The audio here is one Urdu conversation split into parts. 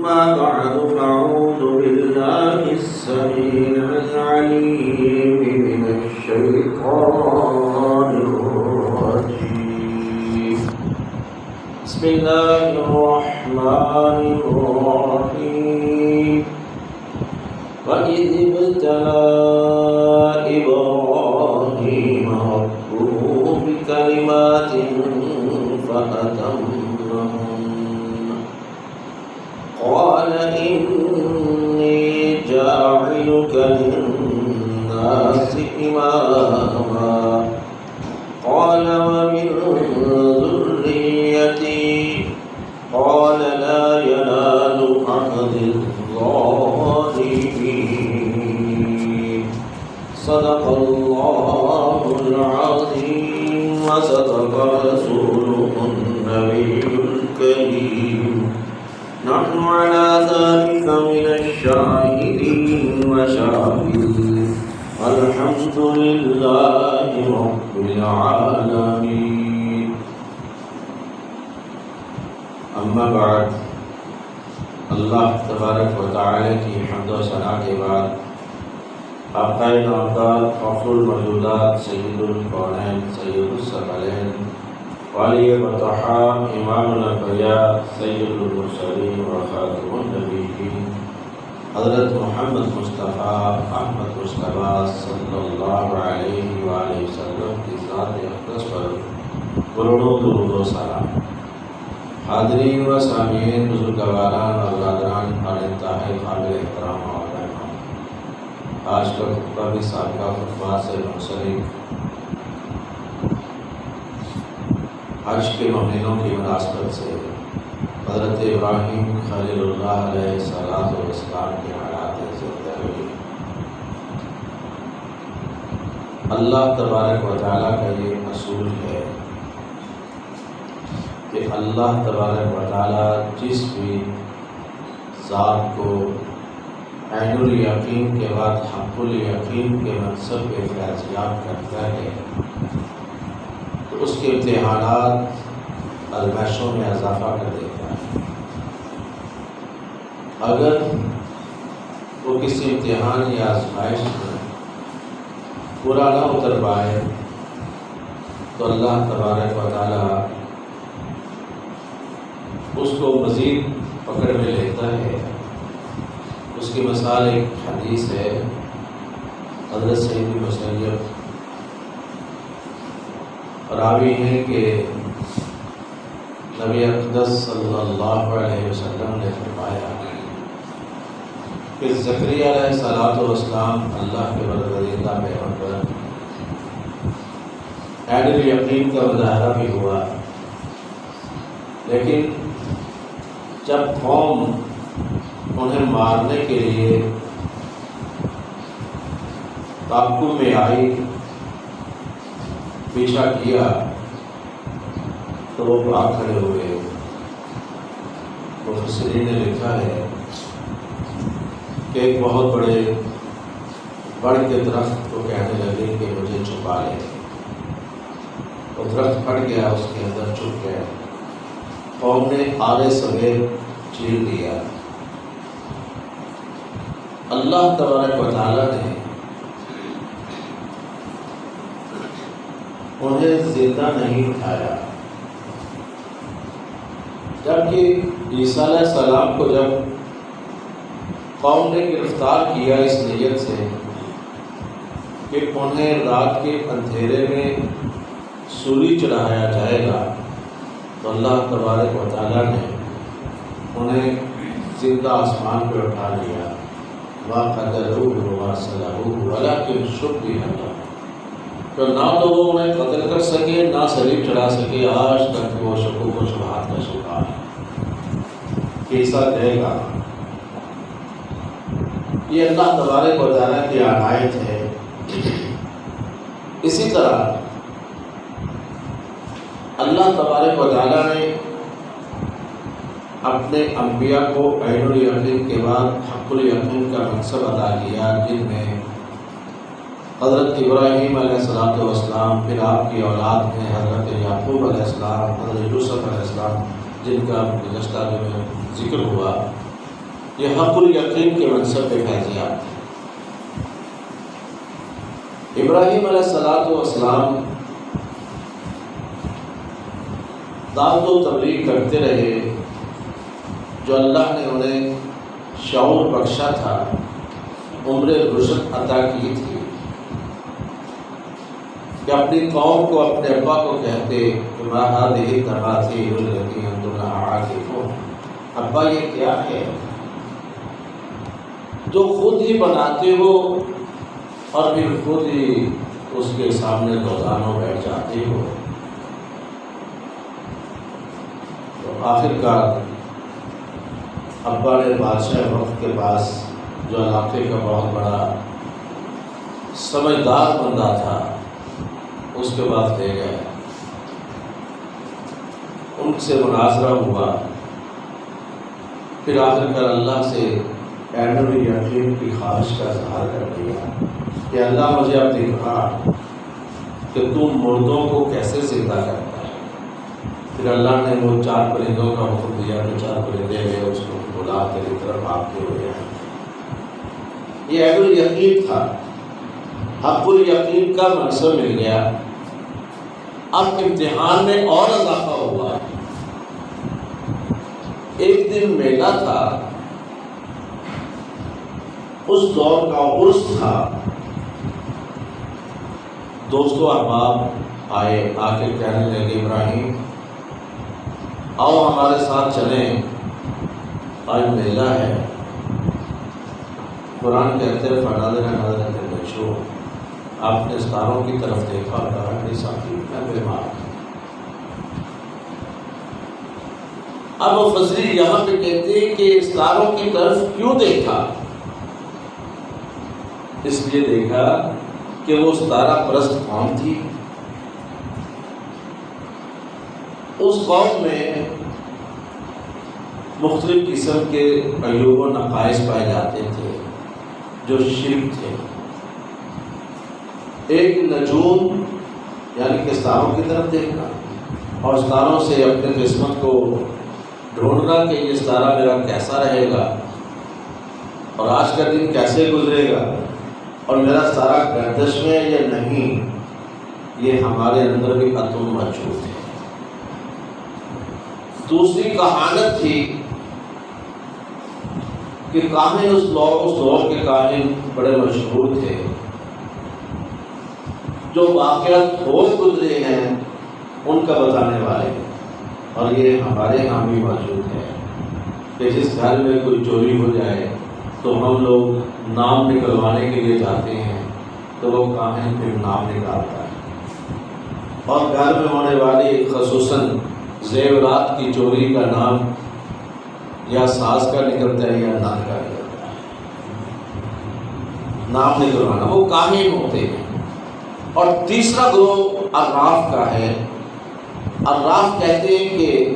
أما بعد فأعوذ بالله السميع العليم من الشيطان الرجيم. بسم الله الرحمن الرحيم. وإذ ابتلى إبراهيم ربه بكلمات فأتمهن قال إني جاعلك للناس إماما قال ومن ذريتي قال لا ينال عهد الظالمين. صدق الله العظيم وصدق رسوله النبي الكريم. نحن على ذلك من الشاهدين وشاهدين والحمد لله رب العالمين. اما بعد، اللہ تبارک و تعالی کی حمد و ثنا کے بعد آقا نامدار فخر الموجودات سید الکونین سید الثقلین والی بطحا امام الانبیاء سید المرسلین و خاتم النبیین حضرت محمد مصطفیٰ احمد مصطفیٰ صلی اللہ علیہ وآلہ وسلم کی ذات اقدس پر کروڑوں درود و سلام. حاضرین و سامعین، بزرگواران اور برادران اور انتہائی قابل احترام اور رحمان، آج کا خطبہ بھی سابقہ خطبہ سے منسلک حج کے مہینوں کی مناسبت سے حضرت ابراہیم خلیل اللہ علیہ السلام کے حالات زندگی، اللہ تبارک و تعالیٰ کا یہ اصول ہے کہ اللہ تبارک و تعالیٰ جس بھی ذات کو عین الیقین کے بعد حق الیقین کے منصب پہ فیضیاب کرتا ہے تو اس کے امتحانات آزمائشوں میں اضافہ کر دیتا ہے. اگر وہ کسی امتحان یا آزمائش میں پورا نہ اتر پائے تو اللہ تبارک و تعالیٰ اس کو مزید پکڑ میں لیتا ہے. اس کی مثال ایک حدیث ہے، حضرت سید مسیب راوی ہیں کہ نبی اقدس صلی اللہ علیہ وسلم نے فرمایا کہ زکریا علیہ السلام اللہ کے برگزیدہ پیغمبر عین الیقین کا مظاہرہ بھی ہوا، لیکن جب قوم انہیں مارنے کے لیے تعاقب میں آئی، پیچھا کیا تو وہ بھاگ کھڑے ہوئے. مفسرین نے لکھا ہے کہ ایک بہت بڑے بڑ کے درخت کو کہنے لگے کہ مجھے چھپا لے. وہ درخت پھٹ گیا، اس کے اندر چھپ گیا. قوم نے آگے سویر چیر دیا. اللہ تبارک و تعالیٰ نے انہیں زندہ نہیں اٹھایا، جبکہ عیسیٰ علیہ السلام کو جب قوم نے گرفتار کیا اس نیت سے کہ انہیں رات کے اندھیرے میں سولی چڑھایا جائے گا، تو اللہ تبارک و تعالیٰ نے انہیں زندہ آسمان پہ اٹھا لیا. وَقَدَرُوهُ وَصَلَهُ وَلَكِنْ شُبِّهَ لَهُ. تو نہ تو وہ انہیں قتل کر سکے، نہ صلیب چڑھا سکے. آج تک وہ شکوک و شبہات کا شکار ہے کہ عیسیٰ جائے گا. یہ اللہ تبارک و تعالیٰ کی عنایت ہے. اسی طرح اللہ تبارک و تعالیٰ نے اپنے انبیاء کو عین الیقین کے بعد حق الیقین کا منصب عطا کیا، جن میں حضرت ابراہیم علیہ السلام، پھر آپ کی اولاد میں حضرت یعقوب علیہ السلام، حضرت یوسف علیہ السلام، جن کا گزشتہ میں ذکر ہوا، یہ حق الیقین کے منصب پہ فیضیات ہیں۔ ابراہیم علیہ السلام دعوت و تبلیغ کرتے رہے، جو اللہ نے انہیں شعور بخشا تھا، عمر رشد عطا کی تھی، کہ اپنی قوم کو، اپنے ابا کو کہتے کہ ما هذه التماثيل التي انتم لها عاكفون، ابا یہ کیا ہے جو خود ہی بناتے ہو اور پھر خود ہی اس کے سامنے روزانہ بیٹھ جاتے ہو؟ تو آخر کار ابا نے بادشاہ وقت کے پاس، جو علاقے کا بہت بڑا سمجھدار بندہ تھا، اس کے بعد لے گئے، ان سے مناظرہ ہوا، پھر آخر کر اللہ سے عین الیقین کی خواہش کا اظہار کر دیا کہ اللہ مجھے اب دکھا کہ تم مردوں کو کیسے زندہ کرتا ہے۔ پھر اللہ نے وہ 4 پرندوں کا حکم دیا کہ 4 پرندے گئے، اس کو بلا تیری طرف آتے ہوئے ہیں۔ یہ عین الیقین تھا، حق الیقین کا منصب مل گیا۔ اب امتحان میں اور اضافہ ہوا۔ ایک دن میلہ تھا، اس دور کا عرس تھا، دوست و احباب آئے، آ کے کہنے لگے ابراہیم آؤ ہمارے ساتھ چلیں، آج میلہ ہے۔ قرآن کہتے ہیں فناظر نظرۃ النجوم، آپ نے ستاروں کی طرف دیکھا اور کہا میری ساتھی میں بیمار۔ اب فضلی یہاں پہ کہتے ہیں کہ ستاروں کی طرف کیوں دیکھا؟ اس لیے دیکھا کہ وہ ستارہ پرست قوم تھی، اس قوم میں مختلف قسم کے عیوب و نقائص پائے جاتے تھے جو شرک تھے۔ ایک نجوم یعنی کہ ستاروں کی طرف دیکھنا اور ستاروں سے اپنے قسمت کو ڈھونڈنا کہ یہ ستارہ میرا کیسا رہے گا اور آج کا دن کیسے گزرے گا اور میرا ستارہ گردش میں یا نہیں، یہ ہمارے اندر بھی عدم موجود ہے۔ دوسری کہانت تھی کہ کاہن اس دور کے کاہن بڑے مشہور تھے، جو واقعات ہو گزرے ہیں ان کا بتانے والے، اور یہ ہمارے ہاں بھی موجود ہے کہ جس گھر میں کوئی چوری ہو جائے تو ہم لوگ نام نکلوانے کے لیے جاتے ہیں، تو وہ کاہن پھر نام نکالتا ہے، اور گھر میں ہونے والی خصوصاً زیورات کی چوری کا نام یا ساز کا نکلتا ہے یا نان کا نکلتا ہے، نام نکلوانا، وہ کاہن ہوتے ہیں۔ اور تیسرا گروہ عراف کا ہے۔ عراف کہتے ہیں کہ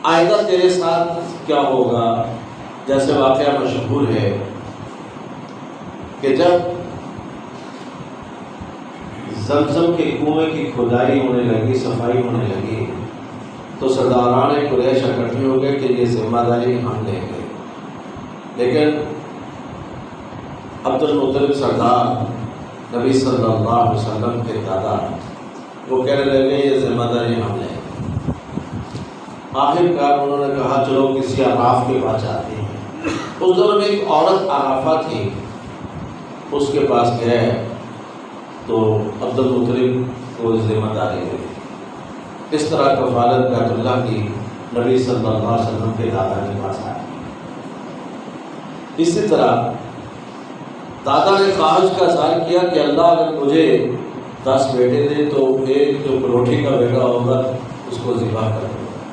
آئندہ تیرے ساتھ کیا ہوگا، جیسے واقعہ مشہور ہے کہ جب زمزم کے کنویں کی کھدائی ہونے لگی، صفائی ہونے لگی، تو سرداران قریش اکٹھے ہو گئے کہ یہ ذمہ داری ہم لیں گے، لیکن عبد المطلب سردار نبی صلی اللہ علیہ وسلم کے دادا، وہ کہنے لگے یہ ذمہ داری ہم لیں گے۔ آخر کار انہوں نے کہا چلو کسی عراف کے پاس جاتے ہیں۔ اس دور میں ایک عورت عرافہ تھی، اس کے پاس گئے تو عبد المطلب کو ذمہ داری ہوئی۔ اس طرح کفالت بیت اللہ کی نبی صلی اللہ علیہ وسلم کے دادا کے پاس آئی۔ اسی طرح دادا نے خواہش کا اظہار کیا کہ اللہ اگر مجھے 10 بیٹے دے تو ایک جو پلوٹھی کا بیٹا ہوگا اس کو ذبح کر دوں گا،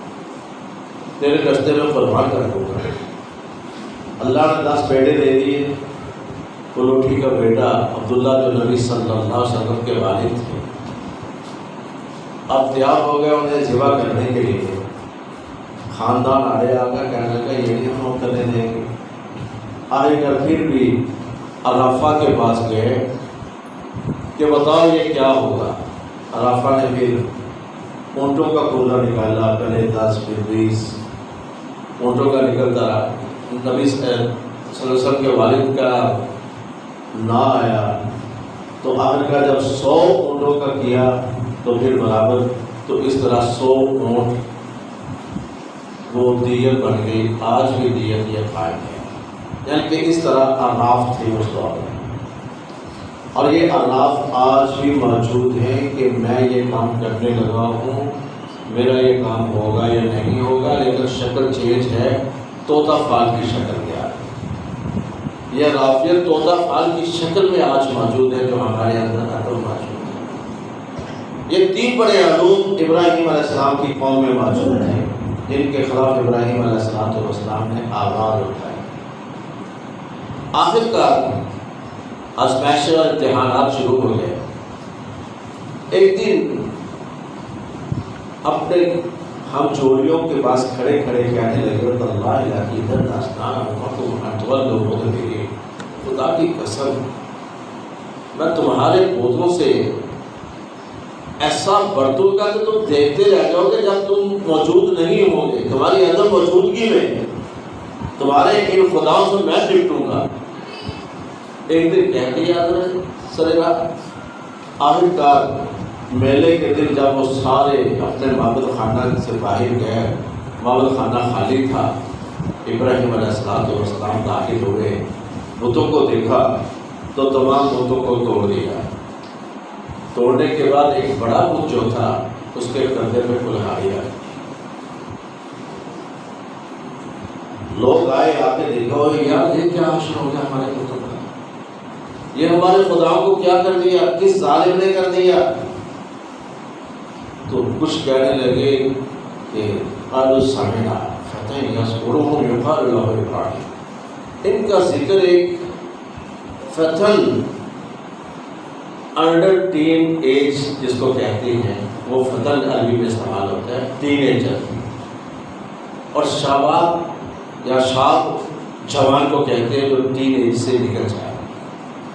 تیرے رستے میں قربان کر دوں گا۔ اللہ نے 10 بیٹے دے دیے۔ پلوٹھی کا بیٹا عبداللہ جو نبی صلی اللہ علیہ وسلم کے والد تھے، اب تیار ہو گئے انہیں ذبح کرنے کے لیے۔ خاندان آئے آگا کہنے لگا یہ نہیں ہم کرنے دیں گے۔ آئے کر پھر بھی عرافہ کے پاس گئے کہ بتاؤ یہ کیا ہوگا۔ عرافہ نے پھر اونٹوں کا کوزہ نکالا، پہلے 10 پھر 20، اونٹوں کا نکلتا رہا. نبی صلی اللہ علیہ وسلم کے والد کا نہ آیا تو آخر کا جب 100 اونٹوں کا کیا تو پھر برابر. تو اس طرح 100 اونٹ وہ دیت بن گئی. آج بھی دیت یہ قائم ہے. یعنی کہ اس طرح اعناف تھے اس دور میں، اور یہ اعناف آج بھی موجود ہیں کہ میں یہ کام کرنے لگا ہوں، میرا یہ کام ہوگا یا نہیں ہوگا، لیکن شکل چینج ہے. طوطا فال کی شکل میں آ رہی. یہ رافیت طوطا فال کی شکل میں آج موجود ہے جو ہمارے اندر عقل موجود ہے. یہ 3 بڑے علوم ابراہیم علیہ السلام کی قوم میں موجود ہیں جن کے خلاف ابراہیم علیہ السلام نے آواز اٹھائی. آخر کار آزمائش اور امتحانات شروع ہو گئے. ایک دن اپنے ہم چوریوں کے پاس کھڑے کھڑے کہنے لگے اللہ الہی ادھر داستان خدا کی قسم میں تمہارے پودوں سے ایسا برتوں کا کہ تم دیکھتے رہ جاؤ گے جب تم موجود نہیں ہوں گے. تمہاری عدم موجودگی میں تمہارے ان خداؤں سے میں نپٹوں گا. ایک دن کہہ کے یاد رہے سرے رات. آخر کار میلے کے دن جب وہ سارے اپنے معبد خانہ سے باہر گئے، معبد خانہ خالی تھا. ابراہیم علیہ السلام داخل ہوئے، بتوں کو دیکھا تو تمام بتوں کو توڑ دیا. توڑنے کے بعد ایک بڑا بت جو تھا اس کے کندھے پہ کلہاڑی آئی. لوگ آئے، آ کے دیکھا یار یہ کیا حشر ہو گیا ہمارے بتوں کا، یہ ہمارے خداؤں کو کیا کر دیا، کس ظالم نے کر دیا. تو کچھ کہنے لگے کہ قالوا سمعنا فتى يذكرهم يقال له ابراہیم. ان کا ذکر ایک فتن انڈر ٹین ایج جس کو کہتے ہیں، وہ فتن عربی میں استعمال ہوتا ہے ٹین ایجر، اور شاباب یا شاب جوان کو کہتے ہیں جو ٹین ایج سے نکل جائے،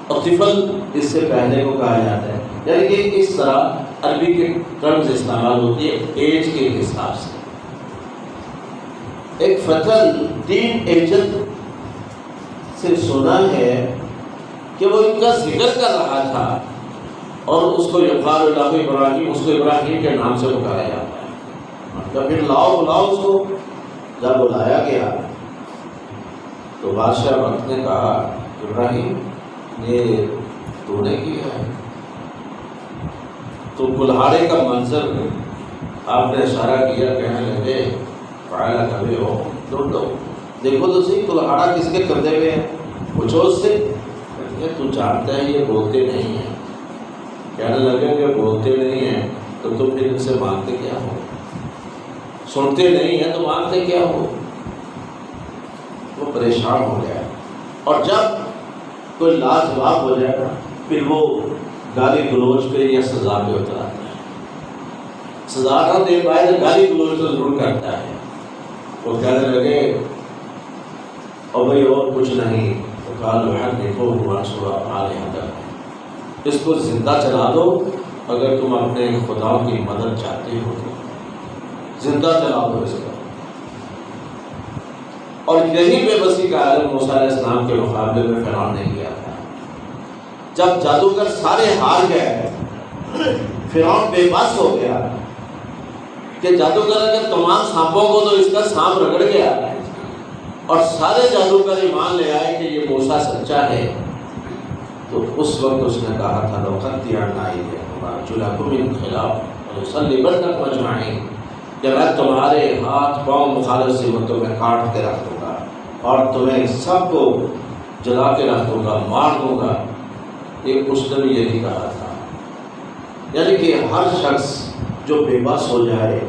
اور طفل اس سے پہلے کو کہا جاتا ہے. یعنی کہ اس طرح عربی کے ٹرمز استعمال ہوتی ہے ایج کے حساب سے. ایک فتن ٹین ایجر سے سنا ہے کہ وہ ان کا ذکر کر رہا تھا، اور اس کو یقال له ابراہیم، اس کو ابراہیم کے نام سے پکارا جاتا ہے. جب پھر بلاؤ اس کو، جب بلایا گیا تو بادشاہ وقت نے کہا ابراہیم یہ تو نے کیا ہے. تو کلہاڑے کا منظر آپ نے اشارہ کیا، کہنے لگے پڑھایا کبھی ہو ڈھونڈ دو، دیکھو تو صحیح کلہاڑا کس کے کندھے پہ ہے، پوچھو اس سے. تو جانتا ہے یہ بولتے نہیں ہیں. کہنے لگے کہ بولتے نہیں ہیں تو تم پھر ان سے مانگتے کیا ہو، سنتے نہیں ہیں تو مانگتے کیا ہو. وہ پریشان ہو گیا، اور جب کوئی لاجواب ہو جائے گا پھر وہ گالی گلوچ پہ یا سزا پہ اتر آتا ہے. سزا نہ دے پائے تو گالی گلوچ تو ضرور کرتا ہے. وہ کہنے لگے اور بھائی اور کچھ نہیں، تو کہا لوہن دیکھو منصورہ آلہہ، اس کو زندہ چلا دو. اگر تم اپنے خداؤں کی مدد چاہتے ہو تو زندہ چلا دو اس کو. اور یہی بے بسی کا عالم موسیٰ علیہ السلام کے مقابلے میں فرعون نے کیا تھا. جب جادوگر سارے ہار گئے، فرعون بے بس ہو گیا کہ جادوگر اگر تمام سانپوں کو تو اس کا سانپ رگڑ گیا، اور سارے جادوگر ایمان لے آئے کہ یہ موسیٰ سچا ہے. تو اس وقت اس نے کہا تھا لَأُقَطِّعَنَّ أَيْدِيَكُمْ وَأَرْجُلَكُم مِّنْ خِلَافٍ وَلَأُصَلِّبَنَّكُمْ أَجْمَعِينَ، کہ میں تمہارے ہاتھ پاؤں مخالف صورتوں میں کاٹ کے رکھ دوں گا اور تمہیں سب کو جلا کے رکھ دوں گا، مار دوں گا. ایک اس نے بھی یہی کہا تھا. یعنی کہ ہر شخص جو بے بس ہو جائے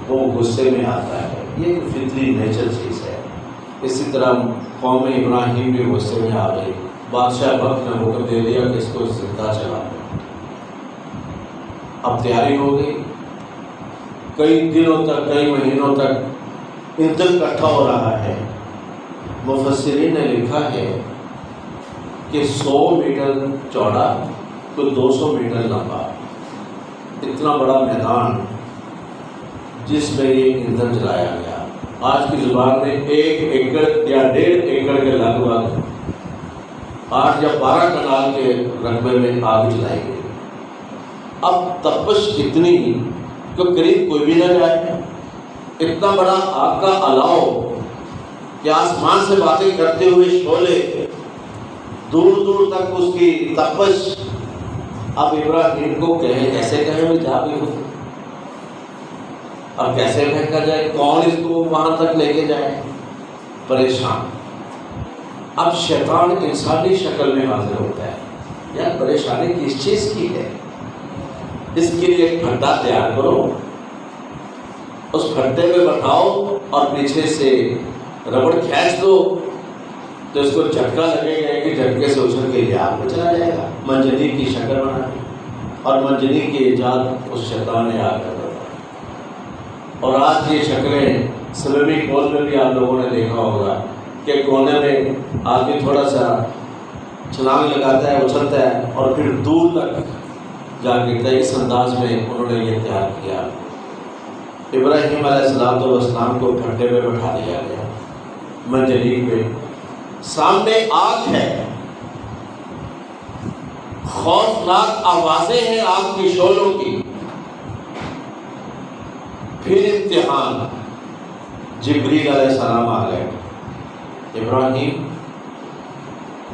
وہ غصے میں آتا ہے، یہ ایک فطری نیچر چیز ہے. اسی طرح قوم ابراہیم بھی غصے میں آ گئی. بادشاہ وقت نے حکم دے دیا کہ اس کو زندہ چلا دو. اب تیاری ہو گئی، کئی دنوں تک کئی مہینوں تک ایندھن اکٹھا ہو رہا ہے. مفسرین نے لکھا ہے کہ 100 میٹر چوڑا تو 200 میٹر لمبا اتنا بڑا میدان جس میں یہ ایندھن جلایا گیا. آج کی زبان میں 1 ایکڑ یا 1.5 ایکڑ کے لگ بھگ 8 یا 12 کنال کے رقبے میں آگ جلائی گئی۔ اب تپش اتنی کہ قریب کوئی بھی نہ جائے، اتنا بڑا آگ کا الاؤ کہ آسمان سے باتیں کرتے ہوئے شعلے، دور دور تک اس کی تپش۔ اب ابراہیم کو کہیں کیسے کہیں وہ جا بھی ہو، اب کیسے پھینکا جائے، کون اس کو وہاں تک لے کے جائے، پریشان۔ اب شیطان انسانی شکل میں حاضر ہوتا ہے، یار پریشانی کس چیز کی ہے، اس کے لیے ایک پھٹا تیار کرو، اس پھٹے پہ بٹھاؤ اور پیچھے سے ربڑ کھینچ دو تو اس کو جھٹکا لگے گا کہ جھٹکے سے اچھل کے یہ آگ میں چلا جائے گا۔ منجنیق کی شکل بنا دی، اور منجنیق کی ایجاد اس شیطان نے آ کر بتائی۔ اور آج یہ شکلیں سوئمنگ پول میں بھی آپ لوگوں نے دیکھا ہوگا کہ کونے میں آدمی تھوڑا سا چھلانگ لگاتا ہے، اچھلتا ہے اور پھر دور تک جا گرتا ہے۔ اس انداز میں انہوں نے یہ تیار کیا۔ ابراہیم علیہ السلام کو پھٹے پہ بٹھا دیا گیا، منجنیق پہ، سامنے آگ ہے، خوفناک آوازیں ہیں آگ کی شعلوں کی۔ پھر امتحان، جبریل علیہ السلام آ گئے، ابراہیم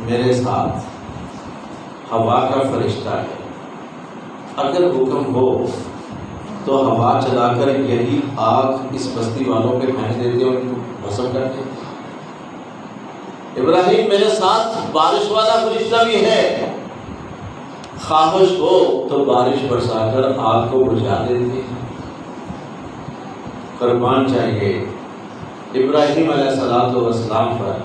میرے ساتھ ہوا کا فرشتہ ہے، اگر حکم ہو تو ہوا چلا کر یہی آگ اس بستی والوں پہ پھینک دیتے اور ان کو بھسم کرتے۔ ابراہیم میرے ساتھ بارش والا فرشتہ بھی ہے، خواہش ہو تو بارش برسا کر آگ کو بجھا دیتے۔ قربان چاہیے ابراہیم علیہ السلام پر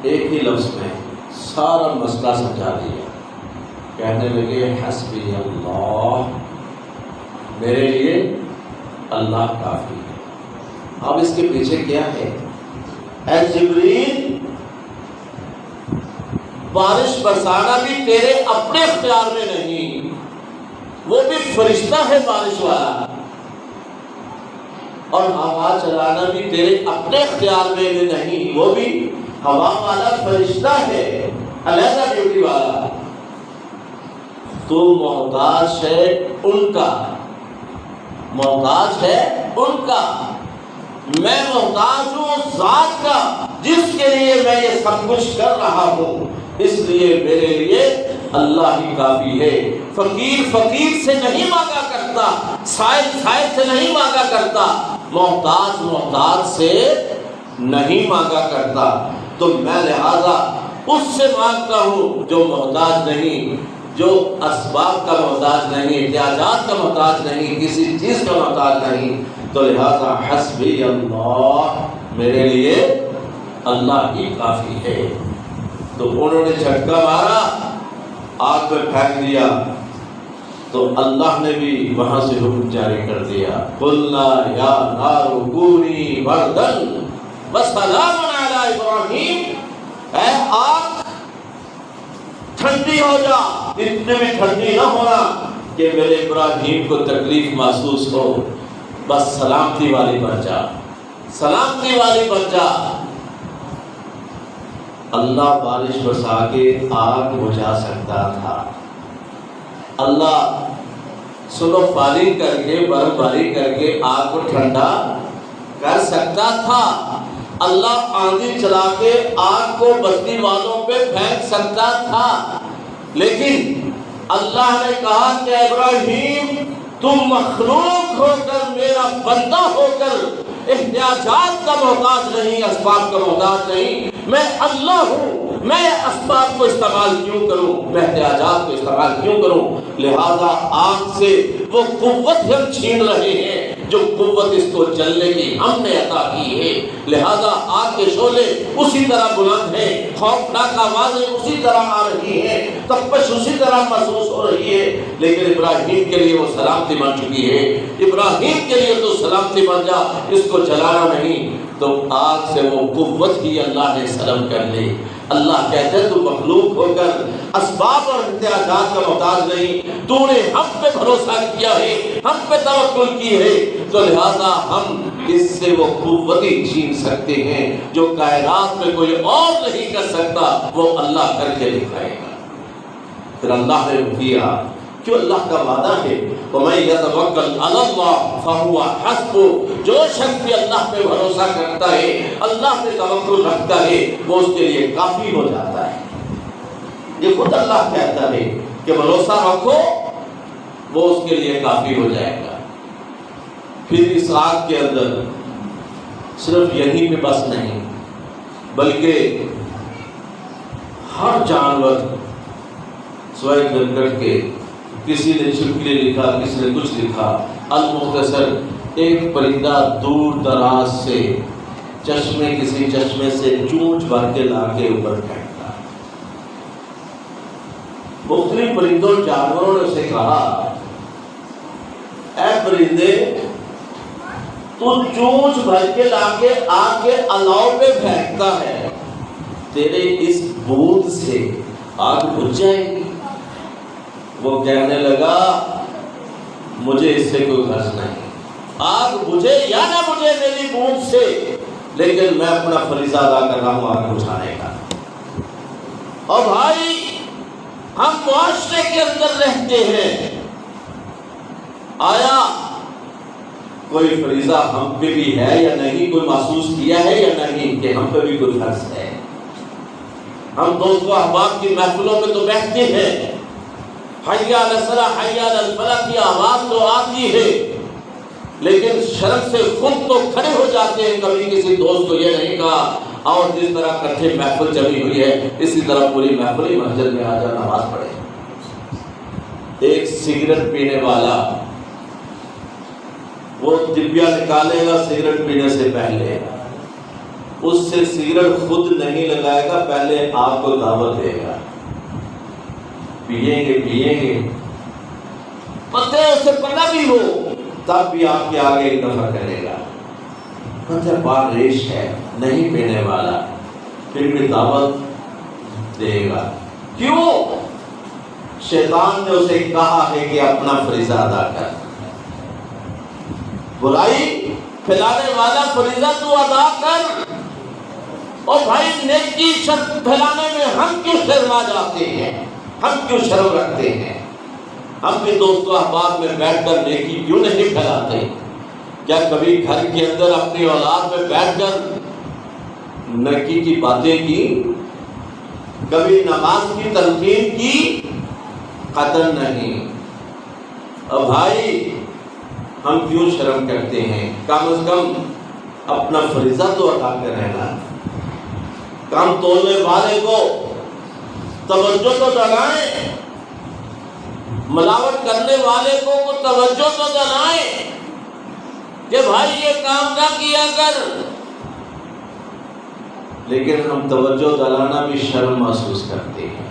ایک ہی لفظ میں سارا مسئلہ سمجھا دیا۔ کہنے لگے حسبی اللہ، میرے لیے اللہ کافی ہے۔ اب اس کے پیچھے کیا ہے؟ اے جبریل، بارش برسانا بھی تیرے اپنے اختیار میں نہیں، وہ بھی فرشتہ ہے بارش والا، اور ہوا چلانا بھی تیرے اپنے اختیار میں نہیں، وہ بھی ہوا والا فرشتہ ہے، علیحدہ ڈیوٹی والا۔ تو محتاج ہے ان کا، محتاج ہے ان کا، میں محتاج ہوں اس ذات کا جس کے لیے میں یہ سب کچھ کر رہا ہوں، اس لیے میرے لیے اللہ ہی کافی ہے۔ فقیر فقیر سے نہیں مانگا کرتا، سائل سائل سے نہیں مانگا کرتا، محتاج محتاج سے نہیں مانگا کرتا۔ تو میں لہذا اس سے مانگتا ہوں جو محتاج نہیں، جو اسباب کا محتاج نہیں، احتیاجات کا محتاج نہیں، کسی چیز کا محتاج نہیں۔ تو لہذا حسبی اللہ، میرے لیے اللہ ہی کافی ہے۔ تو انہوں نے جھٹکا مارا، آگ میں پھینک دیا، تو اللہ نے بھی وہاں سے حکم جاری کر دیا، قلنا یا نار کونی بردن وسلام علی ابراہیم، اے آگ ٹھنڈی ہو جا، اتنے بھی ٹھنڈی نہ ہونا کہ میرے ابراہیم کو تکلیف محسوس ہو، بس سلامتی والی بن جا، سلامتی والی بن جا۔ اللہ بارش برسا کے آگ بجھا سکتا تھا، اللہ سلو باری کر کے، برف باری کر کے آگ کو ٹھنڈا کر سکتا تھا، اللہ آندھی چلا کے آگ کو بستی والوں پہ پھینک سکتا تھا، لیکن اللہ نے کہا کہ ابراہیم تم مخلوق ہو کر، میرا بندہ ہو کر احتیاجات کا محتاج نہیں، اسباب کا محتاج نہیں، میں اللہ ہوں، میں اسباب کو استعمال کیوں کروں، میں احتیاجات کو استعمال کیوں کروں؟ لہذا آگ سے وہ قوت ہم چھین رہے ہیں جو قوت اس کو جلنے کی ہم نے عطا کی ہے، لہذا آگ کے شعلے اسی طرح بلند ہیں، خوفناک آوازیں اسی طرح آ رہی ہیں، تپش اسی طرح محسوس ہو رہی ہے، لیکن ابراہیم کے لیے وہ سلامتی بن چکی ہے۔ ابراہیم کے لیے تو سلامتی بن جا، اس کو جلانا نہیں، تو آگ سے وہ قوت ہی اللہ نے سلب کر لی۔ اللہ کہتے ہیں تو مخلوق ہو کر اسباب اور احتیاجات کا محتاج نہیں، تو نے ہم پہ بھروسہ کیا ہے، ہم پہ توکل کی ہے، تو لہذا ہم اس سے وہ قوت چھین سکتے ہیں جو کائنات میں کوئی اور نہیں کر سکتا، وہ اللہ کر کے دکھائے گا۔ پھر اللہ نے کیا کیوں؟ اللہ کا وعدہ ہے وَمَن يَتَوَكَّلْ عَلَى اللَّهِ فَهُوَ حَسْبُهُ، جو شخص بھی اللہ پہ بھروسہ کرتا ہے، اللہ پہ توکل رکھتا ہے، وہ اس کے لیے کافی ہو جاتا ہے۔ یہ خود اللہ کہتا ہے کہ بھروسہ رکھو، وہ اس کے لیے کافی ہو جائے گا۔ پھر اس آگ کے اندر صرف یہیں پہ بس نہیں، بلکہ ہر جانور سوائے گرگٹ کے، کسی نے چھپکلی لکھا، کسی نے کچھ لکھا، المختصر ایک پرندہ دور دراز سے کسی چشمے سے چونچ بھر کے لا کے اوپر پھینکتا۔ مختلف پرندوں جانوروں نے اسے کہا اے پرندے، تو چونچ بھر کے لا کے آگ کے الاؤ پہ پھینکتا ہے، تیرے اس بوند سے آگ بجھ جائے گی۔ وہ کہنے لگا مجھے اس سے کوئی غرض نہیں، آگ بجھے یا نہ بجھے میری بوند سے، لیکن میں اپنا فریضہ ادا کر رہا ہوں آگ بجھانے کا۔ اور بھائی ہم معاشرے کے اندر رہتے ہیں، آیا کوئی فریضہ ہم پہ بھی ہے یا نہیں؟ کوئی محسوس کیا ہے یا نہیں کہ ہم پہ بھی کوئی فرض ہے؟ ہم دوست و احباب کی محفلوں میں تو بیٹھتے ہیں، حی علی الصلاۃ حی علی الفلاح کی آواز تو آتی ہے، لیکن شرم سے خود تو کھڑے ہو جاتے ہیں۔ کبھی کسی دوست کو یہ نہیں کہا اور جس طرح کٹھے محفل جمی ہوئی ہے اسی طرح پوری محفل ہی مسجد میں آ جا نماز پڑھے۔ ایک سگریٹ پینے والا وہ ڈبیا نکالے گا سگریٹ پینے سے پہلے، اس سے سگریٹ خود نہیں لگائے گا، پہلے آپ کو دعوت دے گا، پیئیں گے پتہ اسے پتہ بھی ہو تب بھی آپ کے آگے ایک دفعہ کرے گا، پتہ بار ریش ہے نہیں پینے والا، پھر بھی دعوت دے گا۔ کیوں؟ شیطان نے اسے کہا ہے کہ اپنا فریضہ ادا کر، برائی پھیلانے والا فریضہ تو ادا کر۔ اور بھائی نیکی پھیلانے میں ہم کیوں شرما جاتے ہیں؟ ہم کیوں شرم رکھتے ہیں؟ ہم بھی دوست و احباب میں بیٹھ کر نیکی کیوں نہیں پھیلاتے؟ کیا کبھی گھر کے اندر اپنی اولاد میں بیٹھ کر نیکی کی باتیں کی؟ کبھی نماز کی تلقین کی؟ قطعاً نہیں۔ اور بھائی ہم کیوں شرم کرتے ہیں؟ کم از کم اپنا فریضہ تو ادا کریں نا۔ کام تولنے والے کو توجہ تو دلائیں، ملاوٹ کرنے والے کو توجہ تو دلائیں کہ بھائی یہ کام نہ کیا کر، لیکن ہم توجہ دلانا بھی شرم محسوس کرتے ہیں،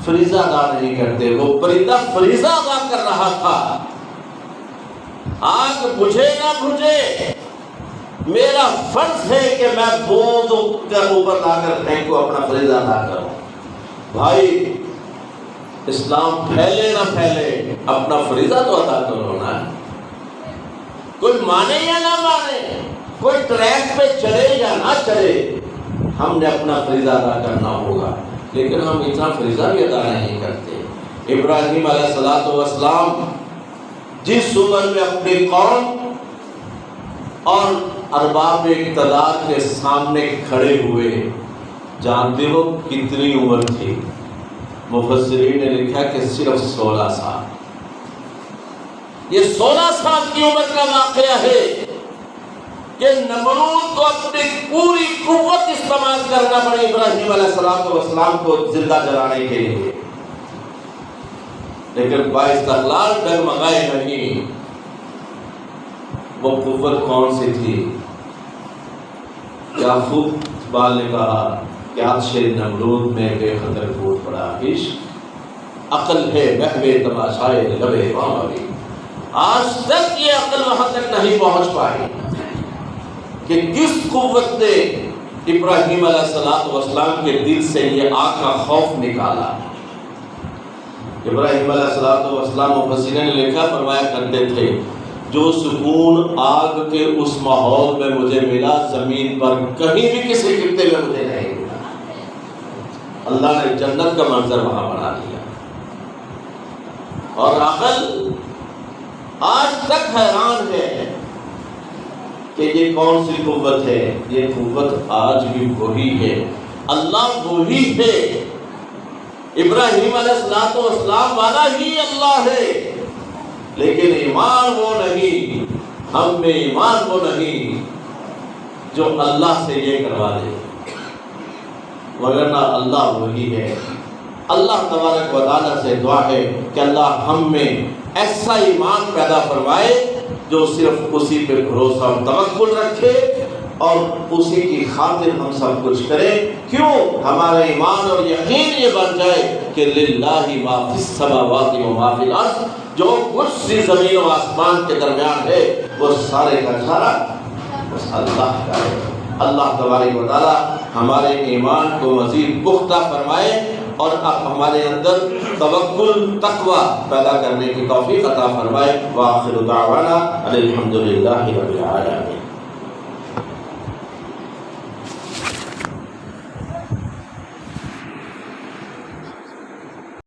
فریضہ ادا نہیں کرتے۔ وہ پرندہ فریضہ ادا کر رہا تھا، آگ بجھے نہ بجھے میرا فرض ہے کہ میں بوند کا اوپر لا کر پھینکوں، اپنا فریضہ ادا کروں۔ بھائی اسلام پھیلے نہ پھیلے اپنا فریضہ تو ادا کرو نا۔ کوئی مانے یا نہ مانے، کوئی ٹریک پہ چلے یا نہ چلے، ہم نے اپنا فریضہ ادا کرنا ہوگا، لیکن ہم اتنا فریضہ بھی ادا نہیں کرتے۔ ابراہیم علیہ السلام جس عمر میں اپنی قوم اور ارباب اقتدار کے سامنے کھڑے ہوئے، جانتے ہو کتنی عمر تھی؟ مفسرین نے لکھا کہ صرف 16 سال۔ یہ 16 سال کی عمر کا واقعہ ہے کہ نمرود کو اپنی پوری قوت استعمال کرنا پڑے ابراہیم علیہ السلام کو زندہ جلانے کے لیے، لیکن بااستقلال ڈگمگائے نہیں۔ وہ قوت کون سی تھی؟ یعقوب اقبال نے کہا کہ عطش نمرود میں بے خطر پھوٹ پڑا عشق، عقل ہے محو تماشائے لبے بامبی۔ آج تک یہ عقل وہاں تک نہیں پہنچ پائی کہ کس قوت نے ابراہیم علیہ السلام کے دل سے یہ آگ کا خوف نکالا۔ ابراہیم علیہ السلام مفسرین نے لکھا، فرمایا کرتے تھے جو سکون آگ کے اس ماحول میں مجھے ملا زمین پر کہیں بھی کسی خطے میں مجھے نہیں ملا۔ اللہ نے جنت کا منظر وہاں بنا دیا، اور عقل آج تک حیران ہے کہ یہ کون سی قوت ہے۔ یہ قوت آج بھی وہی ہے، اللہ وہی ہے، ابراہیم علیہ السلام والا ہی اللہ ہے، لیکن ایمان وہ نہیں، ہم میں ایمان وہ نہیں جو اللہ سے یہ کروا دے، وگرنہ اللہ وہی ہے۔ اللہ تبارک و تعالیٰ سے دعا ہے کہ اللہ ہم میں ایسا ایمان پیدا فرمائے جو صرف اسی پہ بھروسہ اور توکل رکھے اور اسی کی خاطر ہم سب کچھ کریں۔ کیوں؟ ہمارا ایمان اور یقین یہ بن جائے کہ للہ ما فی السماوات و ما فی الارض، جو کچھ سی زمین و آسمان کے درمیان ہے وہ سارے کا سارا بس اللہ کا ہے۔ اللہ تبارک و تعالیٰ ہمارے ایمان کو مزید پختہ فرمائے اور اب ہمارے اندر توکل تقوی پیدا کرنے کی توفیق عطا فرمائے۔ وآخر دعوانا الحمدللہ رب العالمین۔